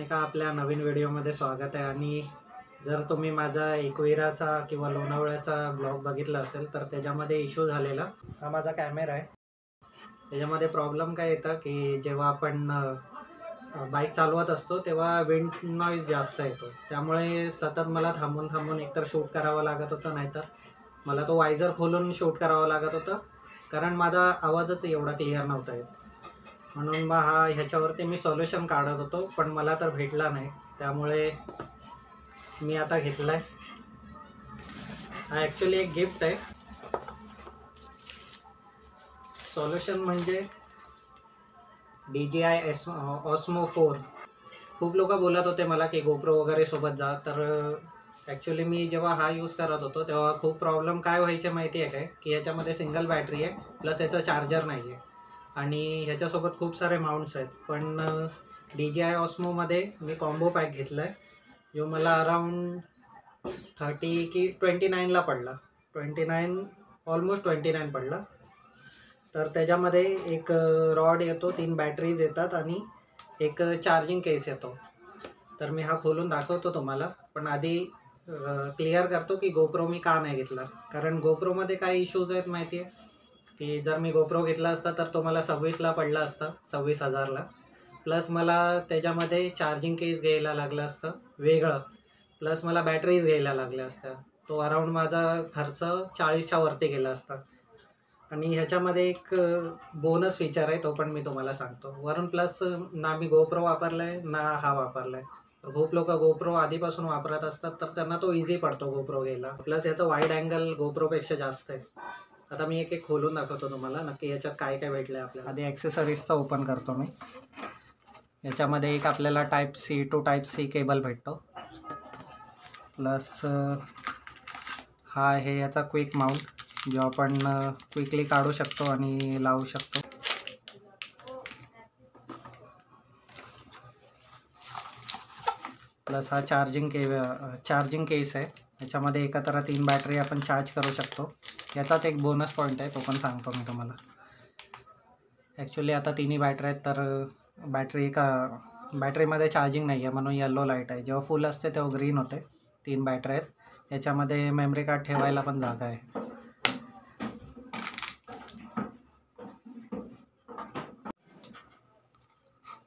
एका आपल्या नवीन व्हिडिओमध्ये स्वागत आहे। आणि जर तुम्ही माझा एकविराचा किंवा लोणावळ्याचा ब्लॉग बघितला असेल तर त्याच्यामध्ये इश्यू झालेला। हा माझा कॅमेरा आहे। त्याच्यामध्ये प्रॉब्लेम काय येतं की जेव्हा आपण बाईक चालवत असतो तेव्हा विंड नॉईज जास्त येतो, त्यामुळे सतत मला थांबून थांबून एकतर शूट करावं लागत होतं, नाहीतर मला तो वायझर खोलून शूट करावं लागत होतं, कारण माझा आवाजच एवढा क्लिअर नव्हता येत। म्हणून मग ह्याच्यावरती मी सोल्युशन काढत होतो, पण मला तर भेटला नाही। त्यामुळे मी आता घेतला आहे। हा ॲक्च्युली एक गिफ्ट आहे। सोल्युशन म्हणजे DJI Osmo 4। खूप लोक बोलत होते मला की गोप्रो वगैरे सोबत जा, तर ॲक्च्युली मी जेव्हा हा यूज़ करत होतो तेव्हा खूप प्रॉब्लेम काय व्हायचे माहिती आहे काय, की ह्याच्यामध्ये सिंगल बॅटरी आहे, प्लस याचं चार्जर नाही आहे आणि ह्याच्यासोबत खूप सारे माउंट्स आहेत। पण DJI Osmoमध्ये मी कॉम्बो पॅक घेतला आहे, जो मला अराऊंड 30 की 29ला पडला। 29, ऑलमोस्ट 29 पडला। तर त्याच्यामध्ये एक रॉड येतो, 3 बॅटरीज येतात आणि एक चार्जिंग केस येतो। तर मी हा खोलून दाखवतो तुम्हाला, पण आधी क्लिअर करतो की गोप्रो मी का नाही घेतला। कारण गोप्रोमध्ये काय इश्यूज आहेत माहिती आहे, की जर मी गोप्रो घेतला असता तर तो मला 26ला पडला असता, 26,000ला। प्लस मला त्याच्यामध्ये चार्जिंग केस घ्यायला लागलं असतं वेगळं, प्लस मला बॅटरीज घ्यायला लागल्या असत्या। तो अराऊंड माझा खर्च 40च्या वरती गेला असता। आणि ह्याच्यामध्ये एक बोनस फीचर आहे, तो पण मी तुम्हाला सांगतो वरून। प्लस ना मी गोप्रो वापरला आहे ना हा वापरला आहे। खूप लोक गोप्रो आधीपासून वापरत असतात, तर त्यांना तो इझी पडतो गोप्रो घ्यायला। प्लस याचं वाईड अँगल गोप्रोपेक्षा जास्त आहे। आता मी एक एक खोलून दाखवतो तुम्हाला नक्की याच्यात काय काय भेटलं आहे आपल्याला। आधी ॲक्सेसरीजचा ओपन करतो मी। याच्यामध्ये एक आपल्याला Type-C to Type-C केबल भेटतो, प्लस हा आहे याचा क्विक माउंट, जो आपण क्विकली काढू शकतो आणि लावू शकतो। प्लस हा चार्जिंग केस आहे। याच्यामध्ये एकत्र 3 बॅटरी आपण चार्ज करू शकतो। याचाच एक बोनस पॉईंट आहे, तो पण सांगतो मी तुम्हाला। ॲक्च्युली आता तिन्ही बॅटरी आहेत, तर बॅटरीमध्ये चार्जिंग नाही आहे, म्हणून येलो लाईट आहे। जेव्हा फुल असते तेव्हा ग्रीन होते। 3 बॅटरी आहेत। याच्यामध्ये मेमरी कार्ड ठेवायला पण जागा आहे।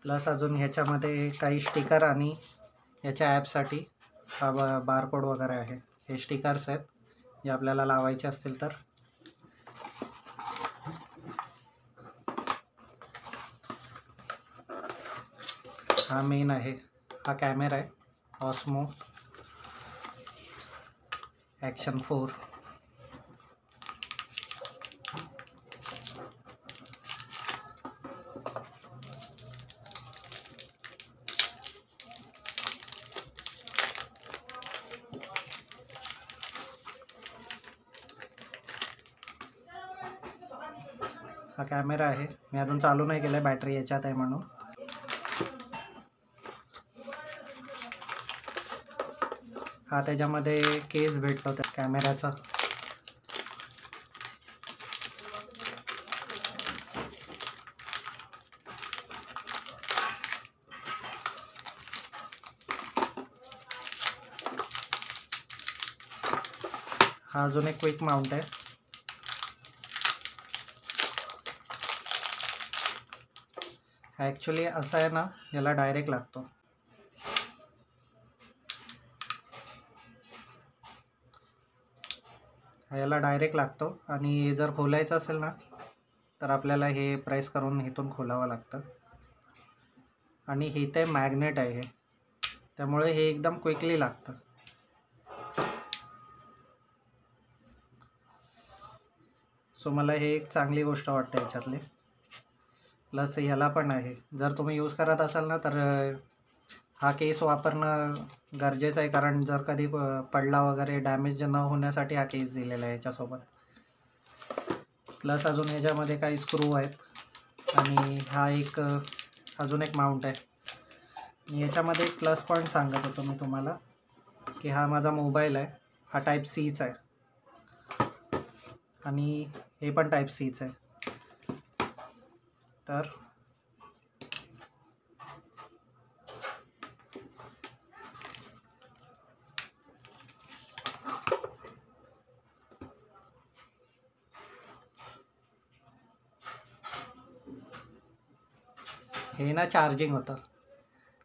प्लस अजून ह्याच्यामध्ये काही स्टिकर आणि याच्या ॲपसाठी हा बारकोड वगैरे आहे। हे स्टिकर्स आहेत जे आपल्याला लावायचे असतील तर। हा मेन आहे, हा कॅमेरा आहे Osmo Action 4। हा कॅमेरा आहे, मी अजून चालू नाही केला, बॅटरी याच्यात आहे म्हणून। हा त्याच्यामध्ये केस भेटतो त्या कॅमेऱ्याचा। हा अजून एक क्विक माउंट आहे। हा ॲक्च्युली असा आहे ना, याला डायरेक्ट लागतो। याला डायरेक्ट लागतो आणि जर खोलायचं असेल ना तर आपल्याला हे प्रेस करून इथून खोलावं लागतं। आणि हे ते मॅग्नेट आहे हे, त्यामुळे हे एकदम क्विकली लागतं। सो मला हे एक चांगली गोष्ट वाटते याच्यातली। प्लस ह्याला पण आहे, जर तुम्ही यूज करत असाल ना तर हा केस वापरणं गरजेचं आहे, कारण जर कधी पडला वगैरे डॅमेज न होण्यासाठी हा केस दिलेला आहे याच्यासोबत। प्लस अजून ह्याच्यामध्ये काही स्क्रू आहेत आणि हा एक अजून एक माउंट आहे। याच्यामध्ये एक प्लस पॉईंट सांगत होतो मी तुम्हाला, की हा माझा मोबाईल आहे, हा Type-Cचा आहे आणि हे पण Type-Cचं आहे। तर हे ना चार्जिंग होतं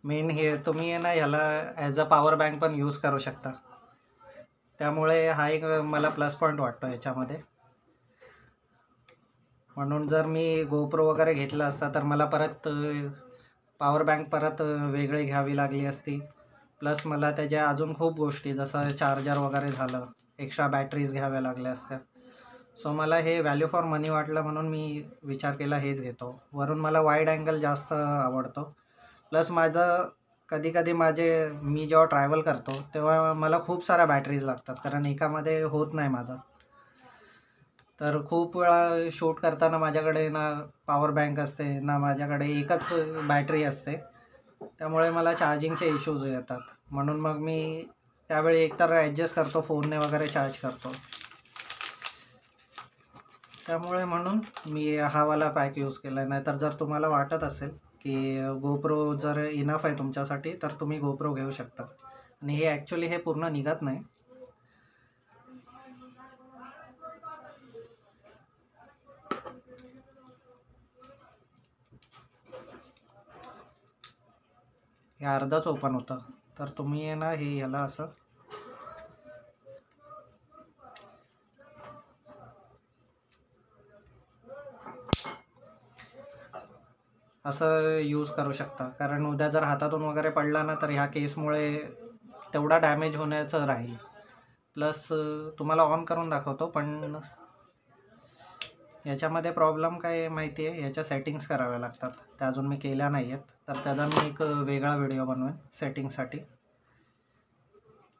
मेन. हे तुम्ही आहे ना ह्याला ॲज अ पॉवर बँक पण यूज करू शकता. त्यामुळे हा एक मला प्लस पॉईंट वाटतो याच्यामध्ये. म्हणून जर मी गोप्रो वगैरे घेतला असता तर मला परत पॉवर बँक परत वेगळी घ्यावी लागली असती. प्लस मला त्याच्या अजून खूप गोष्टी जसं चार्जर वगैरे झालं, एक्स्ट्रा बॅटरीज घ्याव्या लागल्या असत्या. सो मला हे व्हॅल्यू फॉर मनी वाटलं म्हणून मी विचार केला हेच घेतो. वरून मला वाईड अँगल जास्त आवडतो. प्लस माझं कधी कधी मी जेव्हा ट्रॅव्हल करतो तेव्हा मला खूप साऱ्या बॅटरीज लागतात, कारण एकामध्ये होत नाही माझं. तर खूप वेळा शूट करताना माझ्याकडे ना पॉवर बँक असते ना माझ्याकडे एकच बॅटरी असते. त्यामुळे मला चार्जिंगचे इश्यूज येतात. म्हणून मग मी त्यावेळी एकतर ॲडजस्ट करतो, फोनने वगैरे चार्ज करतो. त्यामुळे म्हणून मी हा वाला पॅक यूज केला आहे. नाहीतर जर तुम्हाला वाटत असेल की गोप्रो जर इनफ आहे तुमच्यासाठी तर तुम्ही गोप्रो घेऊ शकता. आणि हे ॲक्च्युली हे पूर्ण निघत नाही. हे अर्धच ओपन होतं. तर तुम्ही आहे ना हे ह्याला असं यूज करू शकता. कारण उद्या जर हातातून वगैरे पडला ना तर ह्या केसमुळे तेवढा डॅमेज होण्याचं राहील. प्लस तुम्हाला ऑन करून दाखवतो, पण याच्यामध्ये प्रॉब्लेम काय आहे माहिती आहे, याच्या सेटिंग्स कराव्या लागतात. त्या अजून मी केल्या नाही आहेत. तर त्याचा मी एक वेगळा व्हिडिओ बनवेन सेटिंगसाठी.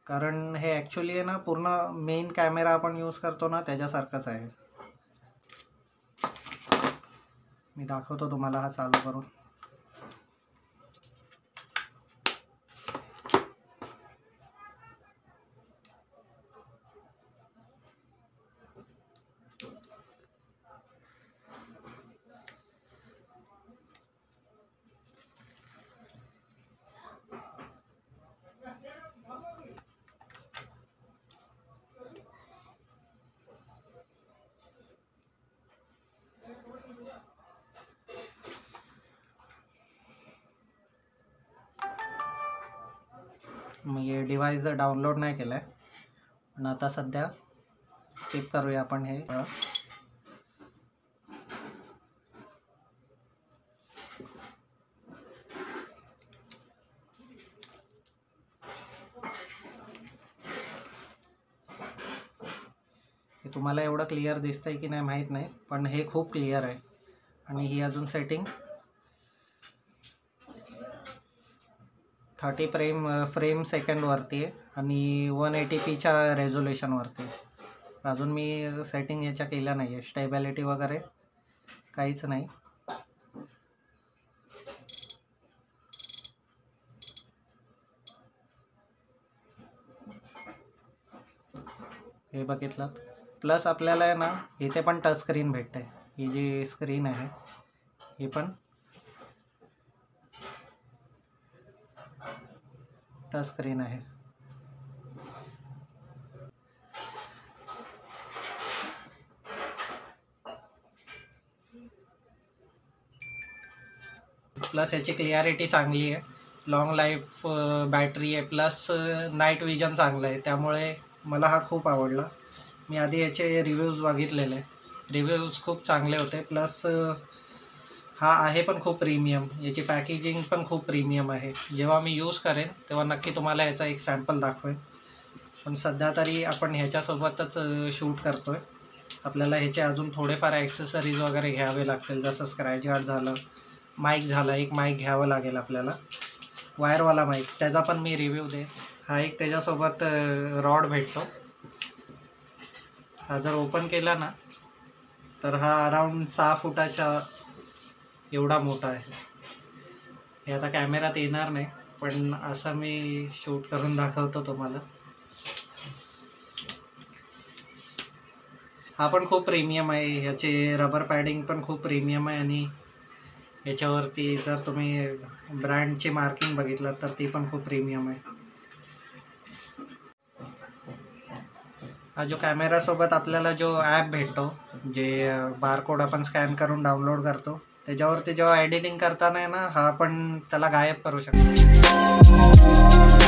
कारण हे ॲक्च्युली आहे ना पूर्ण मेन कॅमेरा आपण यूज करतो ना त्याच्यासारखंच आहे. मी दाखवतो तुम्हाला हा चालू करून. मी डिव्हाइस डाउनलोड नाही केलं आहे, पण आता सध्या स्किप करूया आपण हे. हे तुम्हाला एवढं क्लिअर दिसतंय की नाही माहीत नाही, पण हे खूप क्लिअर आहे. आणि ही अजून सेटिंग 30 फ्रेम सेकंडवरती आहे आणि 180pच्या रेझोल्युशनवरती. अजून मी सेटिंग ह्याच्या केल्या नाही आहे, स्टेबिलिटी वगैरे काहीच नाही. हे बघितलं. प्लस आपल्याला आहे ना इथे पण टच स्क्रीन भेटते. ही जी स्क्रीन आहे ही पण टच स्क्रीन आहे. प्लस याची क्लिअरिटी चांगली आहे, लॉंग लाईफ बॅटरी आहे, प्लस नाईट विजन चांगलं आहे. त्यामुळे मला हा खूप आवडला. मी आधी याचे रिव्ह्यूज बघितलेले, रिव्ह्यूज खूप चांगले होते. प्लस हा आहे पण खूप प्रीमियम. याची पॅकेजिंग पण खूप प्रीमियम आहे. जेव्हा मी यूज करेन तेव्हा नक्की तुम्हाला याचा एक सॅम्पल दाखवेन. पण सध्या तरी आपण ह्याच्यासोबतच शूट करतो आहे. आपल्याला ह्याचे अजून थोडेफार ॲक्सेसरीज वगैरे घ्यावे लागतील, जसं स्क्रॅच गार्ड झालं, माईक झालं. एक माईक घ्यावं लागेल आपल्याला, वायरवाला माईक. त्याचा पण मी रिव्ह्यू देईन. हा एक त्याच्यासोबत रॉड भेटतो. हा जर ओपन केला ना तर हा अराऊंड 6 फुटाच्या एवढा मोठा आहे. हे आता कॅमेऱ्यात येणार नाही, पण असं मी शूट करून दाखवतो तुम्हाला. हा पण खूप प्रीमियम आहे. ह्याचे रबर पॅडिंग पण खूप प्रीमियम आहे. आणि याच्यावरती जर तुम्ही ब्रँडची मार्किंग बघितलं तर ती पण खूप प्रीमियम आहे. हा जो कॅमेरासोबत आपल्याला जो ॲप भेटतो, जे बारकोड आपण स्कॅन करून डाउनलोड करतो, त्याच्यावरती जेव्हा एडिटिंग करताना आहे ना, हा पण त्याला गायब करू शकतो.